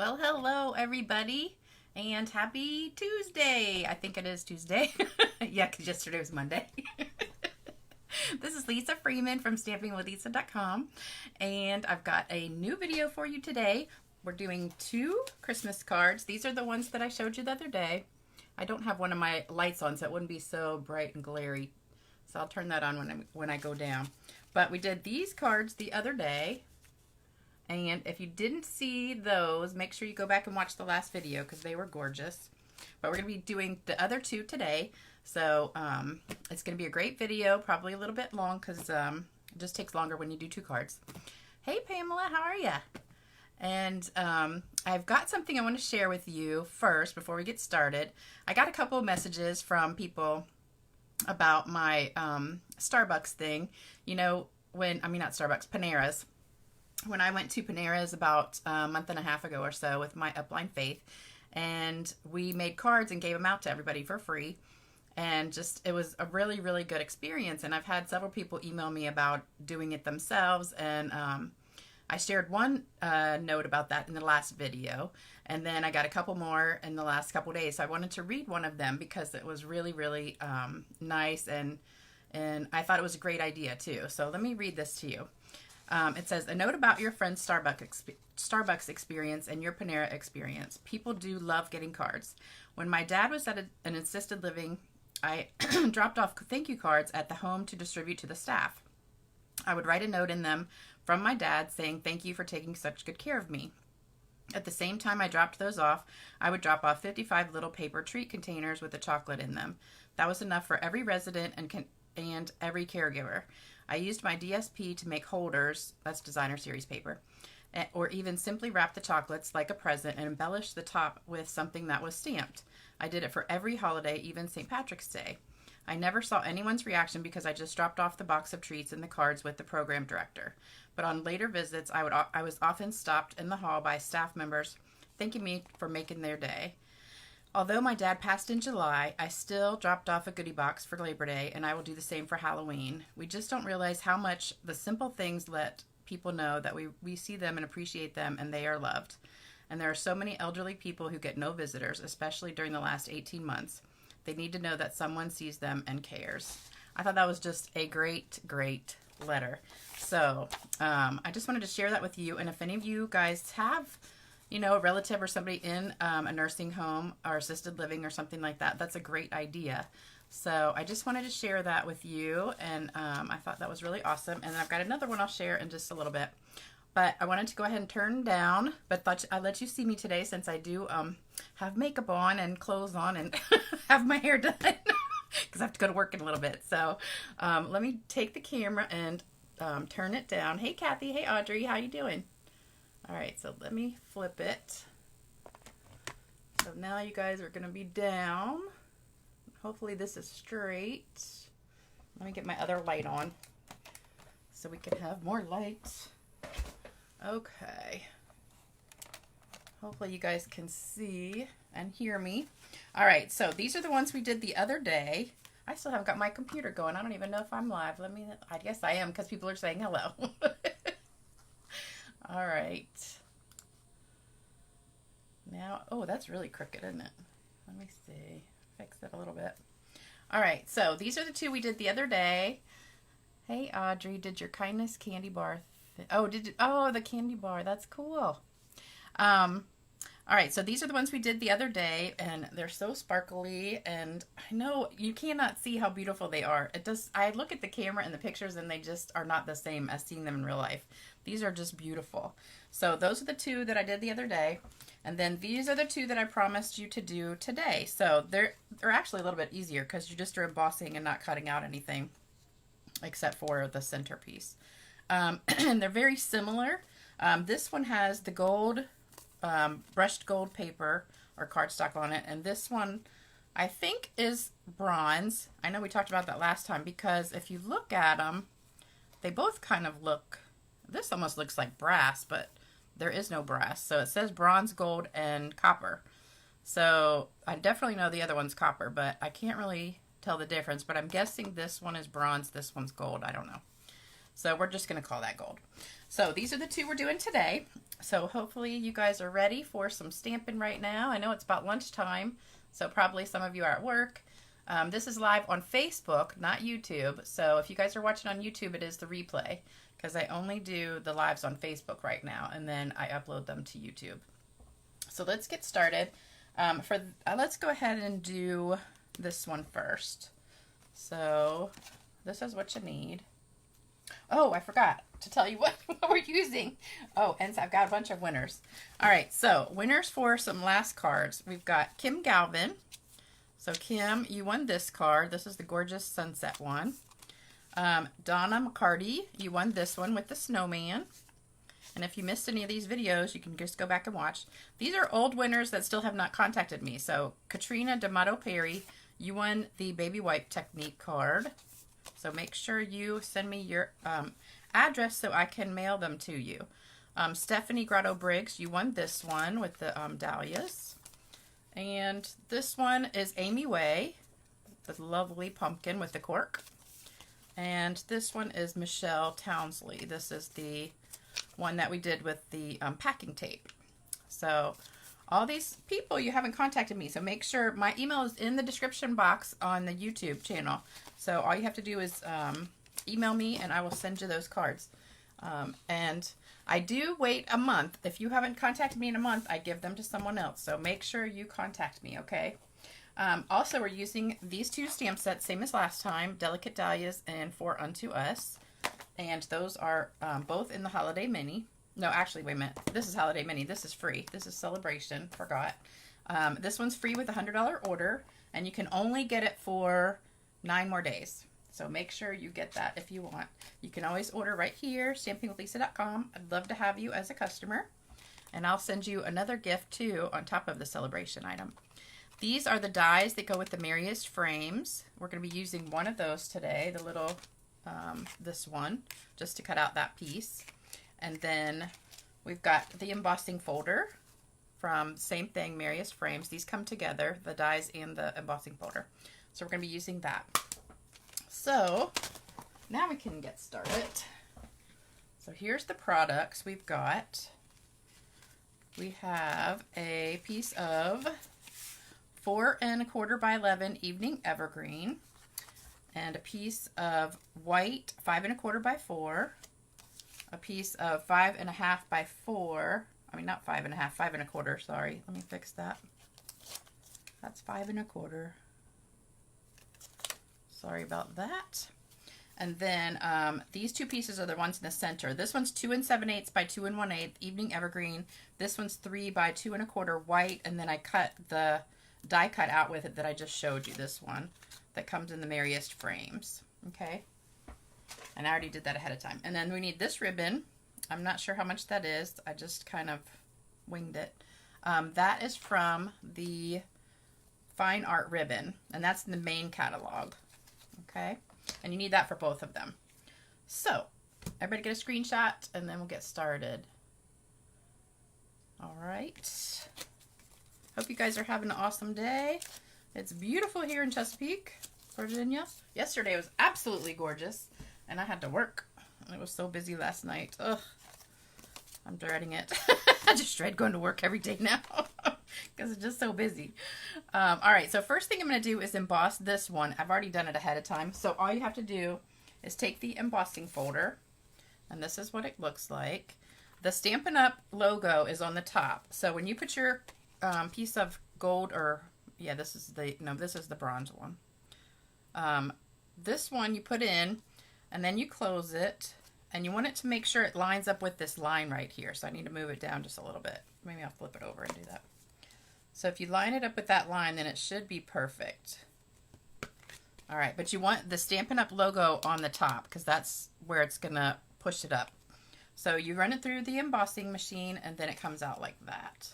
Well, hello everybody, and happy Tuesday. I think it is Tuesday. Yeah, because yesterday was Monday. This is Lisa Freeman from stampingwithlisa.com, and I've got a new video for you today. We're doing 2 Christmas cards. These are the ones that I showed you the other day. I don't have one of my lights on, so it wouldn't be so bright and glary. So I'll turn that on when I go down. But we did these cards the other day. And if you didn't see those, make sure you go back and watch the last video because they were gorgeous. But we're going to be doing the other 2 today. So it's going to be a great video, probably a little bit long because it just takes longer when you do 2 cards. Hey Pamela, how are you? And I've got something I want to share with you first before we get started. I got a couple of messages from people about my Starbucks thing. You know, not Starbucks, Panera's. When I went to Panera's about a month and a half ago or so with my upline Faith, and we made cards and gave them out to everybody for free, and it was a really, really good experience. And I've had several people email me about doing it themselves, and I shared one note about that in the last video, and then I got a couple more in the last couple days. So I wanted to read one of them because it was really, really nice, and I thought it was a great idea too. So let me read this to you. It says, a note about your friend's Starbucks experience and your Panera experience. People do love getting cards. When my dad was at an assisted living, I dropped off thank you cards at the home to distribute to the staff. I would write a note in them from my dad saying thank you for taking such good care of me. At the same time I dropped those off, I would drop off 55 little paper treat containers with the chocolate in them. That was enough for every resident and every caregiver. I used my DSP to make holders, that's designer series paper, or even simply wrap the chocolates like a present and embellish the top with something that was stamped. I did it for every holiday, even St. Patrick's Day. I never saw anyone's reaction because I just dropped off the box of treats and the cards with the program director. But on later visits, I was often stopped in the hall by staff members thanking me for making their day. Although my dad passed in July, I still dropped off a goodie box for Labor Day, and I will do the same for Halloween. We just don't realize how much the simple things let people know that we see them and appreciate them and they are loved. And there are so many elderly people who get no visitors, especially during the last 18 months. They need to know that someone sees them and cares. I thought that was just a great, great letter. So I just wanted to share that with you. And if any of you guys have a relative or somebody in a nursing home or assisted living or something like that, that's a great idea. So I just wanted to share that with you, and I thought that was really awesome. And I've got another one I'll share in just a little bit. But I wanted to go ahead and turn down, but thought I'd let you see me today since I do have makeup on and clothes on and have my hair done because I have to go to work in a little bit. So let me take the camera and turn it down. Hey, Kathy. Hey, Audrey. How you doing? All right, so let me flip it. So now you guys are going to be down. Hopefully this is straight. Let me get my other light on so we can have more light. Okay. Hopefully you guys can see and hear me. All right, so these are the ones we did the other day. I still haven't got my computer going. I don't even know if I'm live. I guess I am because people are saying hello. All right. Now, oh, that's really crooked, isn't it? Let me see. Fix it a little bit. All right, so these are the 2 we did the other day. Hey, Audrey, did your kindness candy bar? Oh, the candy bar. That's cool. All right, so these are the ones we did the other day, and they're so sparkly, and I know you cannot see how beautiful they are. I look at the camera and the pictures, and they just are not the same as seeing them in real life. These are just beautiful. So those are the 2 that I did the other day, and then these are the 2 that I promised you to do today. So they're actually a little bit easier because you just are embossing and not cutting out anything except for the centerpiece. And they're very similar. This one has the gold, brushed gold paper or cardstock on it, and this one I think is bronze. I know we talked about that last time because if you look at them, they both kind of look, this almost looks like brass, but there is no brass. So it says bronze, gold, and copper. So I definitely know the other one's copper, but I can't really tell the difference, but I'm guessing this one is bronze, this one's gold. I don't know. So we're just going to call that gold. So these are the 2 we're doing today. So hopefully you guys are ready for some stamping right now. I know it's about lunchtime, so probably some of you are at work. This is live on Facebook, not YouTube. So if you guys are watching on YouTube, it is the replay, because I only do the lives on Facebook right now, and then I upload them to YouTube. So let's get started. Let's go ahead and do this one first. So this is what you need. Oh, I forgot to tell you what we're using. Oh, and I've got a bunch of winners. All right, so winners for some last cards. We've got Kim Galvin. So Kim, you won this card. This is the gorgeous sunset one. Donna McCarty, you won this one with the snowman. And if you missed any of these videos, you can just go back and watch. These are old winners that still have not contacted me. So Katrina D'Amato Perry, you won the Baby Wipe Technique card. So make sure you send me your address so I can mail them to you. Stephanie Grotto Briggs, you won this one with the Dahlias. And this one is Amy Way, the lovely pumpkin with the cork. And this one is Michelle Townsley. This is the one that we did with the packing tape. So all these people, you haven't contacted me, so make sure my email is in the description box on the YouTube channel. So all you have to do is email me and I will send you those cards. And I do wait a month. If you haven't contacted me in a month, I give them to someone else. So make sure you contact me, okay? Also, we're using these two stamp sets, same as last time, Delicate Dahlias and For Unto Us. And those are both in the Holiday Mini. No, actually, wait a minute. This is Holiday Mini. This is free. This is Sale-abration. Forgot. This one's free with a $100 order, and you can only get it for 9 more days. So make sure you get that if you want. You can always order right here, stampingwithlisa.com. I'd love to have you as a customer. And I'll send you another gift, too, on top of the Sale-abration item. These are the dies that go with the Merriest frames. We're going to be using one of those today, the little... this one, just to cut out that piece. And then we've got the embossing folder from same thing, Merriest frames. These come together, the dies and the embossing folder. So we're going to be using that. So now we can get started. So here's the products we've got. We have a piece of 4 1/4 by 11 Evening Evergreen. And a piece of white 5 1/4 by 4, a piece of 5 1/2 by 4. I mean, not 5 1/2, 5 1/4. Sorry, let me fix that. That's 5 1/4. Sorry about that. And then these two pieces are the ones in the center. This one's 2 7/8 by 2 1/8 Evening Evergreen. This one's 3 by 2 1/4 white, and then I cut the die cut out with it that I just showed you. This one that comes in the Merriest frames. Okay. And I already did that ahead of time. And then we need this ribbon. I'm not sure how much that is. I just kind of winged it. That is from the Fine Art ribbon. And that's in the main catalog. Okay. And you need that for both of them. So, everybody get a screenshot and then we'll get started. All right. Hope you guys are having an awesome day. It's beautiful here in Chesapeake, Virginia. Yesterday was absolutely gorgeous, and I had to work. It was so busy last night. Ugh, I'm dreading it. I just dread going to work every day now because it's just so busy. All right, so first thing I'm going to do is emboss this one. I've already done it ahead of time. So all you have to do is take the embossing folder, and this is what it looks like. The Stampin' Up logo is on the top. So when you put your piece of gold or... Yeah, this is the bronze one. This one you put in, and then you close it, and you want it to make sure it lines up with this line right here. So I need to move it down just a little bit. Maybe I'll flip it over and do that. So if you line it up with that line, then it should be perfect. All right, but you want the Stampin' Up logo on the top because that's where it's going to push it up. So you run it through the embossing machine, and then it comes out like that.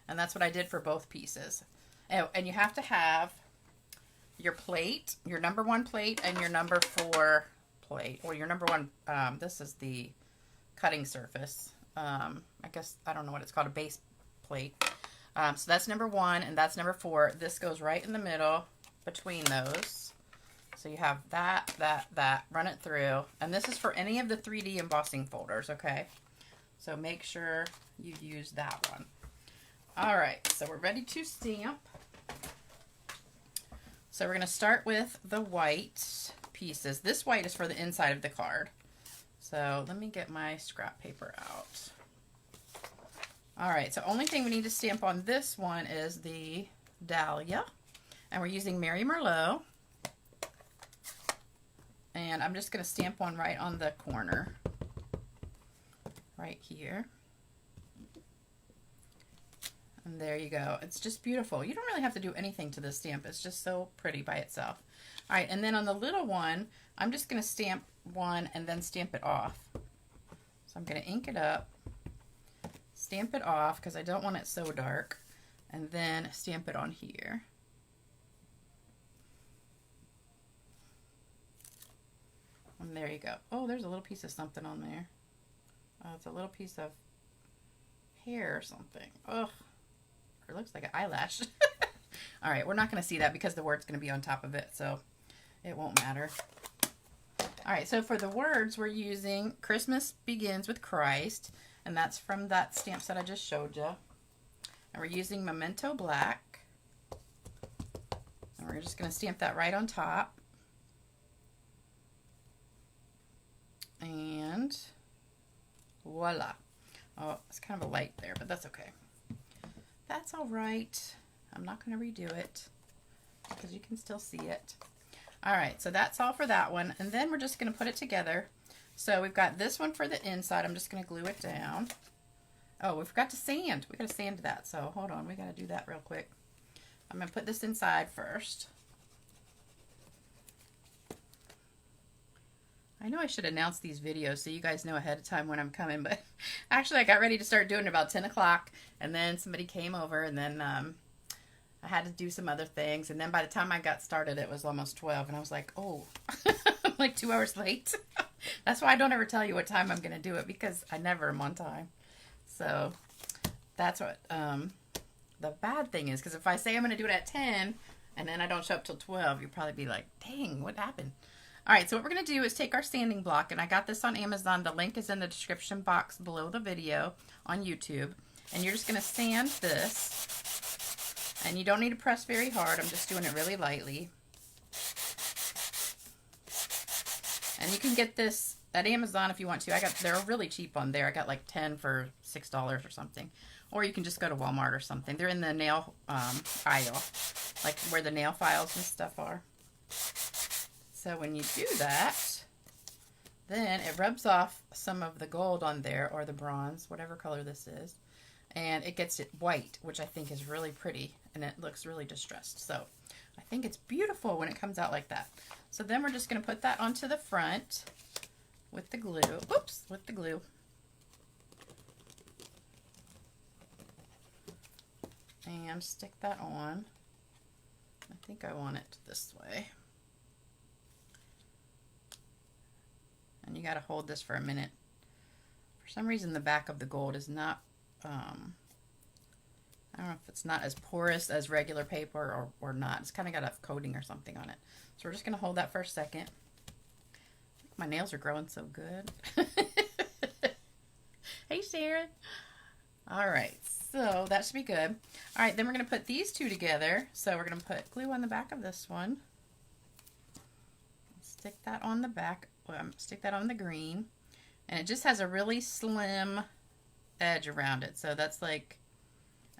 And that's what I did for both pieces. Oh, and you have to have your plate, your number 1 plate, and your number 4 plate, or your number 1, this is the cutting surface. I guess, I don't know what it's called, a base plate. So that's number 1, and that's number 4. This goes right in the middle between those. So you have that, run it through. And this is for any of the 3D embossing folders, okay? So make sure you use that one. All right, so we're ready to stamp. So we're going to start with the white pieces. This white is for the inside of the card. So let me get my scrap paper out. All right, so only thing we need to stamp on this one is the Dahlia. And we're using Mary Merlot. And I'm just going to stamp one right on the corner. Right here. And there you go. It's just beautiful. You don't really have to do anything to this stamp. It's just so pretty by itself. All right, and then on the little one, I'm just going to stamp one and then stamp it off. So I'm going to ink it up, stamp it off because I don't want it so dark, and then stamp it on here. And there you go. Oh, there's a little piece of something on there. Oh, it's a little piece of hair or something. Ugh. Or it looks like an eyelash. All right, we're not going to see that because the word's going to be on top of it, so it won't matter. All right, so for the words, we're using Christmas Begins with Christ, and that's from that stamp set I just showed you. And we're using Memento Black. And we're just going to stamp that right on top. And voila. Oh, it's kind of a light there, but that's okay. That's all right. I'm not going to redo it because you can still see it. All right, so that's all for that one. And then we're just going to put it together. So we've got this one for the inside. I'm just going to glue it down. Oh, we forgot to sand. We got to sand that. So hold on. We got to do that real quick. I'm going to put this inside first. I know I should announce these videos so you guys know ahead of time when I'm coming, but actually I got ready to start doing it about 10 o'clock, and then somebody came over, and then I had to do some other things, and then by the time I got started, it was almost 12, and I was like, oh, I'm like 2 hours late. That's why I don't ever tell you what time I'm going to do it, because I never am on time. So that's what the bad thing is, because if I say I'm going to do it at 10, and then I don't show up till 12, you'll probably be like, dang, what happened? All right, so what we're going to do is take our sanding block, and I got this on Amazon. The link is in the description box below the video on YouTube. And you're just going to sand this. And you don't need to press very hard. I'm just doing it really lightly. And you can get this at Amazon if you want to. They're really cheap on there. I got like 10 for $6 or something. Or you can just go to Walmart or something. They're in the nail aisle, like where the nail files and stuff are. So when you do that, then it rubs off some of the gold on there, or the bronze, whatever color this is, and it gets it white, which I think is really pretty, and it looks really distressed. So I think it's beautiful when it comes out like that. So then we're just going to put that onto the front with the glue. Oops, with the glue. And stick that on. I think I want it this way. And you got to hold this for a minute. For some reason, the back of the gold is not, I don't know if it's not as porous as regular paper or not. It's kind of got a coating or something on it. So we're just going to hold that for a second. My nails are growing so good. Hey, Sharon. All right, so that should be good. All right, then we're going to put these two together. So we're going to put glue on the back of this one. Stick that on the back. Stick that on the green, and it just has a really slim edge around it, so that's like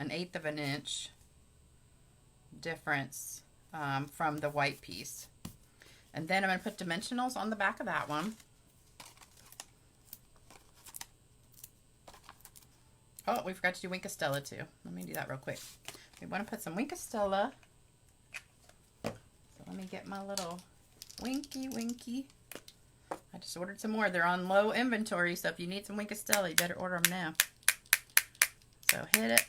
1/8 of an inch difference from the white piece. And then I'm going to put dimensionals on the back of that one. Oh, we forgot to do Wink of Stella too. Let me do that real quick. We want to put some Wink of Stella, so let me get my little winky. I just ordered some more. They're on low inventory, so if you need some Wink of Stella, you better order them now. So hit it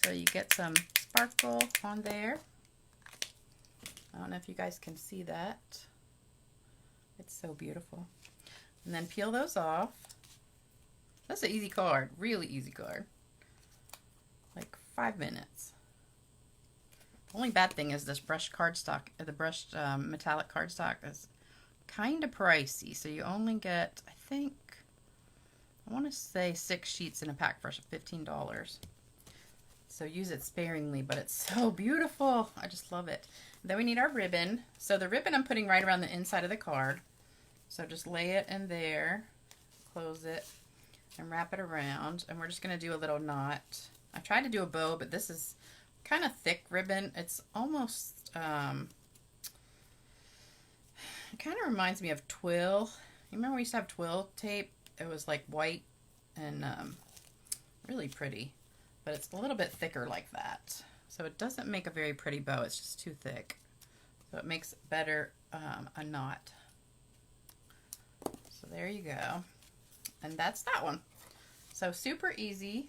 till you get some sparkle on there. I don't know if you guys can see that. It's so beautiful. And then peel those off. That's an easy card. Really easy card. Like 5 minutes. The only bad thing is this brushed cardstock, the brushed metallic cardstock is kind of pricey. So you only get, I think, I want to say 6 sheets in a pack for $15. So use it sparingly, but it's so beautiful. I just love it. Then we need our ribbon. So the ribbon I'm putting right around the inside of the card. So just lay it in there, close it, and wrap it around. And we're just going to do a little knot. I tried to do a bow, but this is kind of thick ribbon. It's almost, it kind of reminds me of twill. You remember we used to have twill tape? It was like white and really pretty. But it's a little bit thicker like that. So it doesn't make a very pretty bow. It's just too thick. So it makes better a knot. So there you go. And that's that one. So super easy.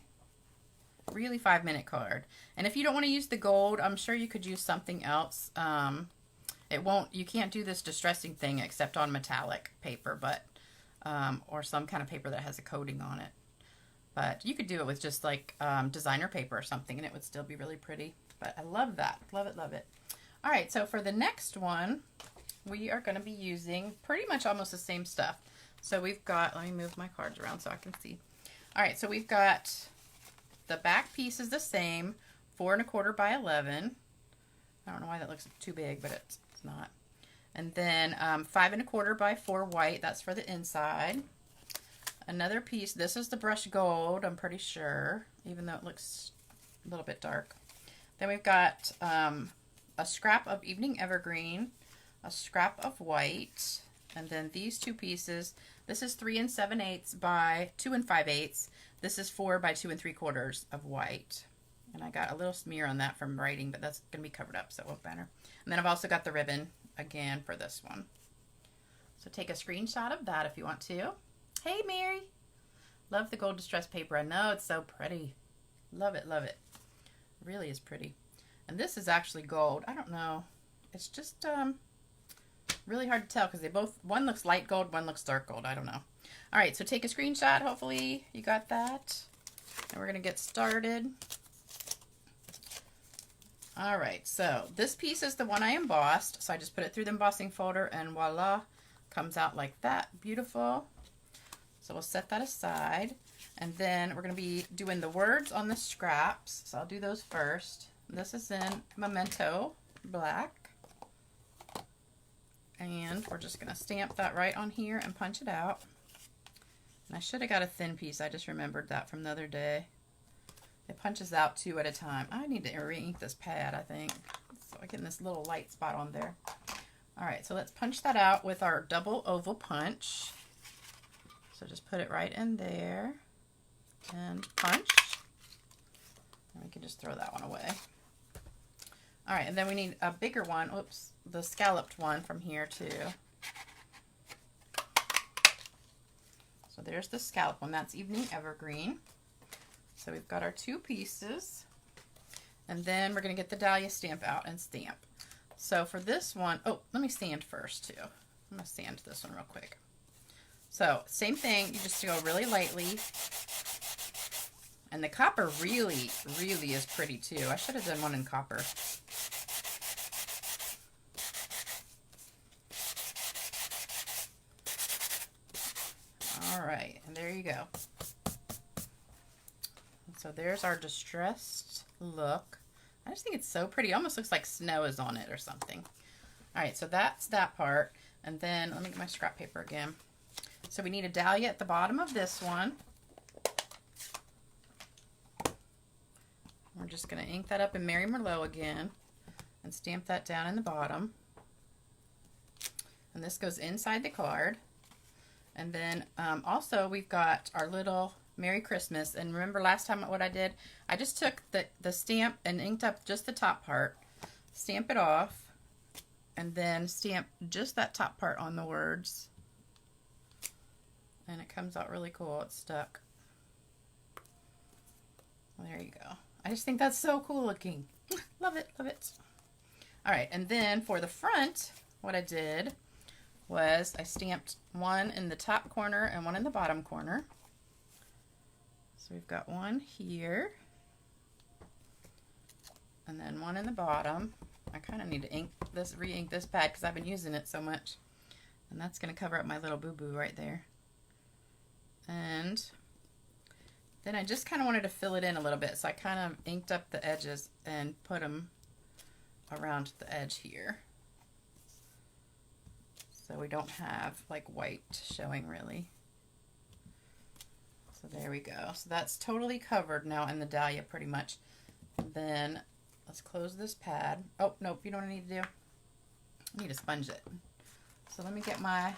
Really 5-minute card. And if you don't want to use the gold, I'm sure you could use something else. You can't do this distressing thing except on metallic paper, but or some kind of paper that has a coating on it. But you could do it with just like designer paper or something and it would still be really pretty. But I love that. Love it, love it. All right, so for the next one, we are going to be using pretty much almost the same stuff. So we've got, let me move my cards around so I can see. All right, so we've got the back piece is the same, 4 1/4 by 11. I don't know why that looks too big, but it's not. And then 5 1/4 by 4 white, that's for the inside. Another piece, this is the brushed gold, I'm pretty sure, even though it looks a little bit dark. Then we've got a scrap of evening evergreen, a scrap of white, and then these two pieces. This is 3 7/8 by 2 5/8. This is 4 by 2 3/4 of white. And I got a little smear on that from writing, but that's going to be covered up, so it won't matter. And then I've also got the ribbon again for this one. So take a screenshot of that if you want to. Hey, Mary. Love the gold distress paper. I know, it's so pretty. Love it, love it. Really is pretty. And this is actually gold. I don't know. It's just really hard to tell because they both, one looks light gold, one looks dark gold. I don't know. All right, so take a screenshot. Hopefully you got that. And we're going to get started. All right, so this piece is the one I embossed. So I just put it through the embossing folder and voila, comes out like that. Beautiful. So we'll set that aside. And then we're going to be doing the words on the scraps. So I'll do those first. This is in Memento Black. And we're just going to stamp that right on here and punch it out. And I should have got a thin piece. I just remembered that from the other day. It punches out 2 at a time. I need to re-ink this pad, I think. So I get this little light spot on there. All right, so let's punch that out with our double oval punch. So just put it right in there and punch. And we can just throw that one away. All right, and then we need a bigger one. Oops, the scalloped one from here too. So there's the scallop one. That's Evening Evergreen. So we've got our 2 pieces. And then we're going to get the Dahlia stamp out and stamp. So for this one, oh, let me sand first too. I'm going to sand this one real quick. So same thing, you just go really lightly. And the copper really, really is pretty too. I should have done one in copper. All right, and there you go. So there's our distressed look. I just think it's so pretty. It almost looks like snow is on it or something. All right, so that's that part. And then let me get my scrap paper again. So we need a dahlia at the bottom of this one. We're just going to ink that up in Mary Merlot again and stamp that down in the bottom. And this goes inside the card. And then also we've got our little Merry Christmas. And remember last time what I did? I just took the stamp and inked up just the top part, stamp it off, and then stamp just that top part on the words. And it comes out really cool. It's stuck. Well, there you go. I just think that's so cool looking. Love it, love it. All right, and then for the front, what I did was I stamped one in the top corner and one in the bottom corner. So we've got one here, and then one in the bottom. I kind of need to ink this, re-ink this pad because I've been using it so much. And that's going to cover up my little boo-boo right there. And Then I just kind of wanted to fill it in a little bit, so I kind of inked up the edges and put them around the edge here. So we don't have like white showing really. So there we go. So that's totally covered now in the dahlia pretty much. Then let's close this pad. Oh, nope, you know what I need to do? I need to sponge it. So let me get my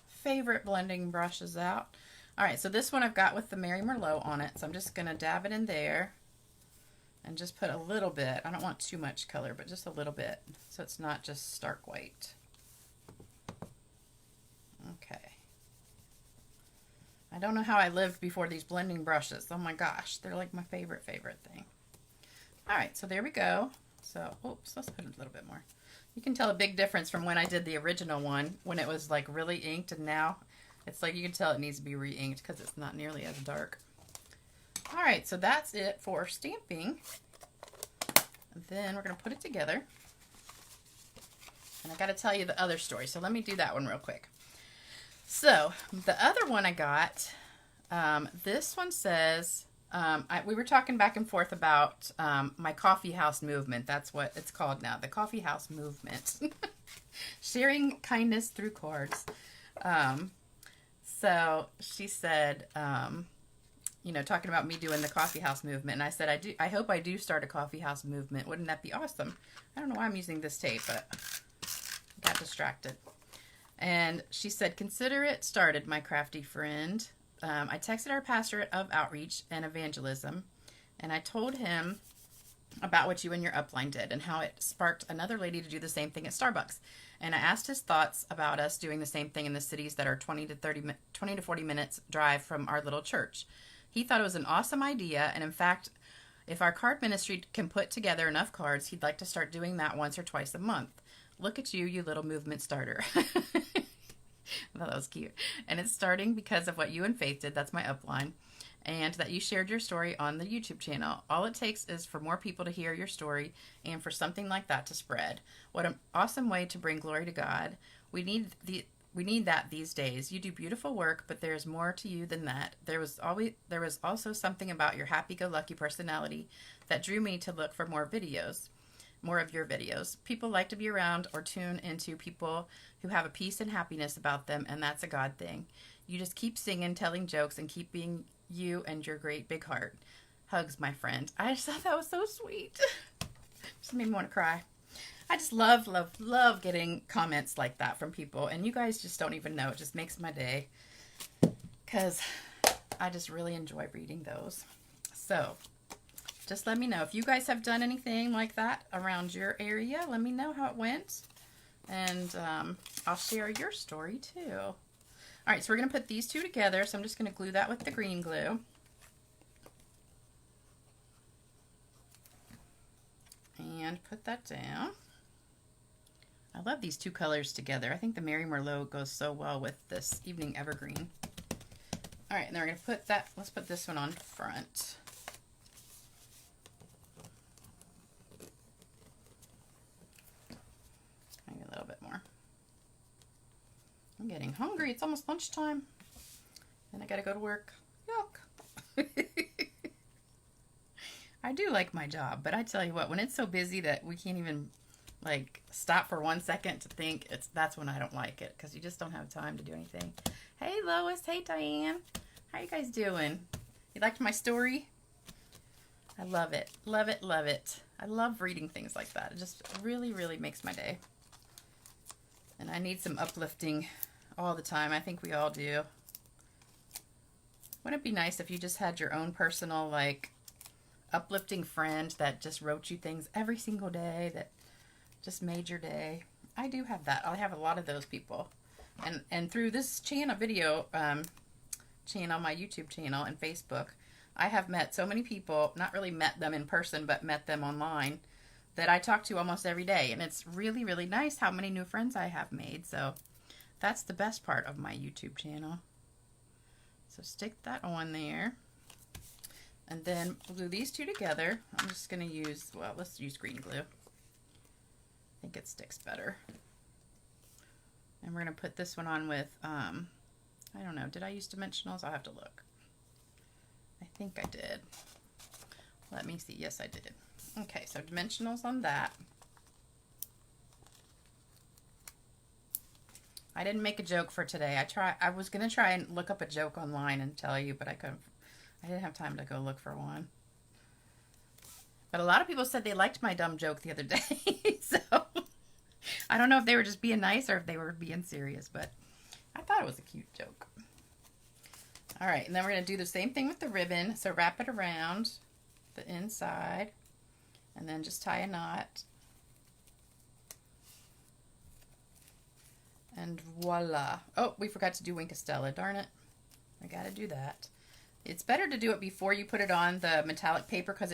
favorite blending brushes out. All right, so this one I've got with the Mary Merlot on it. So I'm just gonna dab it in there and just put a little bit. I don't want too much color, but just a little bit. So it's not just stark white. Okay. I don't know how I lived before these blending brushes. Oh my gosh, they're like my favorite thing. All right, so there we go. So, oops, let's put a little bit more. You can tell a big difference from when I did the original one, when it was like really inked, and now it's like you can tell it needs to be re-inked because it's not nearly as dark. All right, so that's it for stamping. And then we're going to put it together. And I got to tell you the other story, so let me do that one real quick. So the other one I got, this one says, we were talking back and forth about my coffee house movement. That's what it's called now, the coffee house movement. Sharing kindness through cards. So she said, you know, talking about me doing the coffee house movement. And I said, I hope I do start a coffee house movement. Wouldn't that be awesome? I don't know why I'm using this tape, but I got distracted. And she said, consider it started, my crafty friend. I texted our pastor of outreach and evangelism, and I told him about what you and your upline did and how it sparked another lady to do the same thing at Starbucks. And I asked his thoughts about us doing the same thing in the cities that are 20 to 40 minutes drive from our little church. He thought it was an awesome idea, and in fact, if our card ministry can put together enough cards, he'd like to start doing that once or twice a month. Look at you, you little movement starter. I thought that was cute. And it's starting because of what you and Faith did. That's my upline. And that you shared your story on the YouTube channel. All it takes is for more people to hear your story and for something like that to spread. What an awesome way to bring glory to God. We need that these days. You do beautiful work, but there's more to you than that. There was also something about your happy-go-lucky personality that drew me to look for more of your videos. People like to be around or tune into people who have a peace and happiness about them, and that's a God thing. You just keep singing, telling jokes, and keep being you and your great big heart. Hugs, my friend. I just thought that was so sweet. Just made me want to cry. I just love getting comments like that from people, and you guys just don't even know. It just makes my day because I just really enjoy reading those. So just let me know if you guys have done anything like that around your area. Let me know how it went, and I'll share your story too. All right, so we're going to put these two together, so I'm just going to glue that with the green glue. And put that down. I love these two colors together. I think the Mary Merlot goes so well with this Evening Evergreen. All right, and then we're going to put that, let's put this one on front. Maybe a little bit more. I'm getting hungry. It's almost lunchtime. And I got to go to work. Yuck. I do like my job, but I tell you what, when it's so busy that we can't even like stop for 1 second to think, that's when I don't like it, because you just don't have time to do anything. Hey Lois, hey Diane, how you guys doing? You liked my story? I love it, love it, love it. I love reading things like that. It just really, really makes my day. And I need some uplifting all the time. I think we all do. Wouldn't it be nice if you just had your own personal, like, uplifting friend that just wrote you things every single day that just made your day? I do have that. I have a lot of those people. And through this channel, channel, my YouTube channel and Facebook, I have met so many people, not really met them in person, but met them online, that I talk to almost every day. And it's really, really nice how many new friends I have made. So that's the best part of my YouTube channel. So stick that on there. And then we'll glue these two together. I'm just going to use, well, let's use green glue. I think it sticks better. And we're going to put this one on with, I don't know, did I use dimensionals? I'll have to look. I think I did. Let me see. Yes, I did. Okay, so dimensionals on that. I didn't make a joke for today. I was going to try and look up a joke online and tell you, but I couldn't. I didn't have time to go look for one. But a lot of people said they liked my dumb joke the other day. So I don't know if they were just being nice or if they were being serious, but I thought it was a cute joke. All right, and then we're going to do the same thing with the ribbon. So wrap it around the inside and then just tie a knot. And voila. Oh, we forgot to do Wink of Stella. Darn it. I got to do that. It's better to do it before you put it on the metallic paper because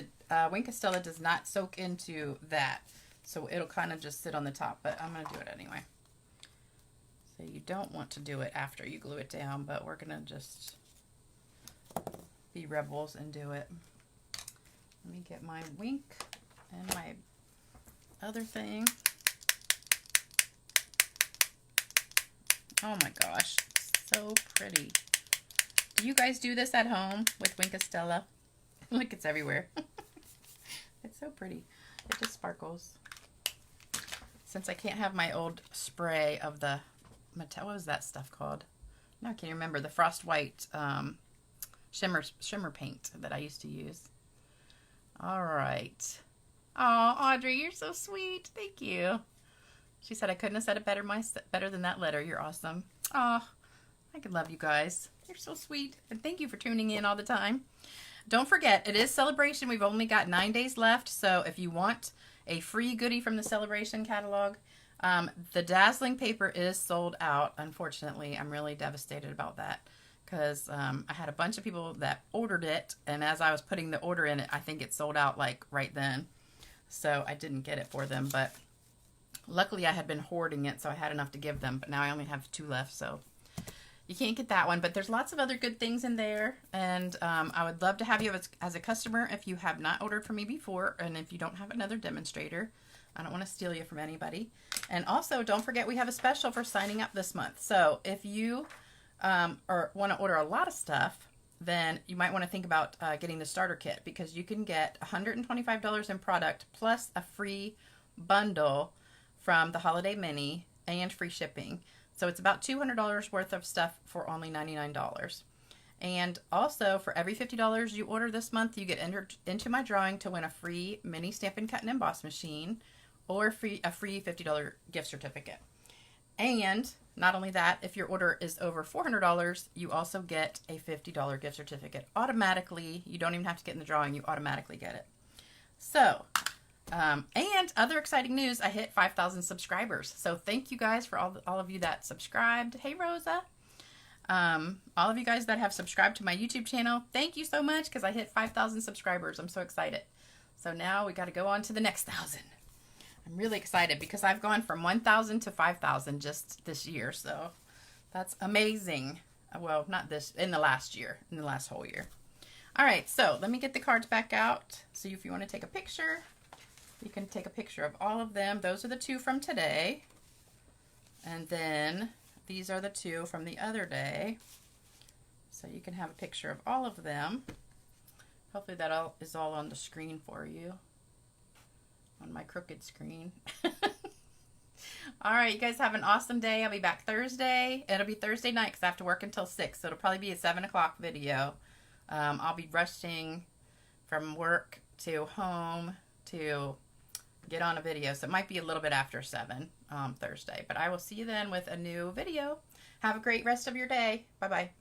Wink of Stella does not soak into that. So it'll kind of just sit on the top, but I'm going to do it anyway. So you don't want to do it after you glue it down, but we're going to just be rebels and do it. Let me get my Wink and my other thing. Oh my gosh, so pretty. Do you guys do this at home with Wink of Stella? Look, it's everywhere. It's so pretty. It just sparkles. Since I can't have my old spray of the, what was that stuff called? Now I can't remember. The Frost White shimmer paint that I used to use. All right. Oh, Audrey, you're so sweet. Thank you. She said I couldn't have said it better than that letter. You're awesome. Oh, I could love you guys. You're so sweet. And thank you for tuning in all the time. Don't forget, it is Celebration. We've only got 9 days left. So if you want a free goodie from the Celebration catalog, the Dazzling paper is sold out. Unfortunately, I'm really devastated about that because I had a bunch of people that ordered it. And as I was putting the order in, I think it sold out like right then. So I didn't get it for them, but luckily I had been hoarding it, so I had enough to give them, but now I only have 2 left, so you can't get that one. But there's lots of other good things in there, and I would love to have you as a customer if you have not ordered from me before, and if you don't have another demonstrator. I don't want to steal you from anybody. And also, don't forget we have a special for signing up this month. So if you want to order a lot of stuff, then you might want to think about getting the starter kit, because you can get $125 in product plus a free bundle from the Holiday Mini and free shipping. So it's about $200 worth of stuff for only $99. And also, for every $50 you order this month, you get entered into my drawing to win a free mini Stampin' Cut and Emboss machine or a free $50 gift certificate. And not only that, if your order is over $400, you also get a $50 gift certificate automatically. You don't even have to get in the drawing. You automatically get it. So, and other exciting news, I hit 5,000 subscribers. So thank you guys for all of you that subscribed. Hey, Rosa. All of you guys that have subscribed to my YouTube channel, thank you so much, because I hit 5,000 subscribers. I'm so excited. So now we got to go on to the next 1,000. I'm really excited because I've gone from 1,000 to 5,000 just this year. So that's amazing. Well, not this, in the last year, in the last whole year. All right, so let me get the cards back out. So if you want to take a picture, you can take a picture of all of them. Those are the 2 from today. And then these are the 2 from the other day. So you can have a picture of all of them. Hopefully that is all on the screen for you. On my crooked screen. All right, you guys have an awesome day. I'll be back Thursday. It'll be Thursday night because I have to work until 6. So it'll probably be a 7 o'clock video. I'll be rushing from work to home to get on a video. So it might be a little bit after 7 Thursday. But I will see you then with a new video. Have a great rest of your day. Bye-bye.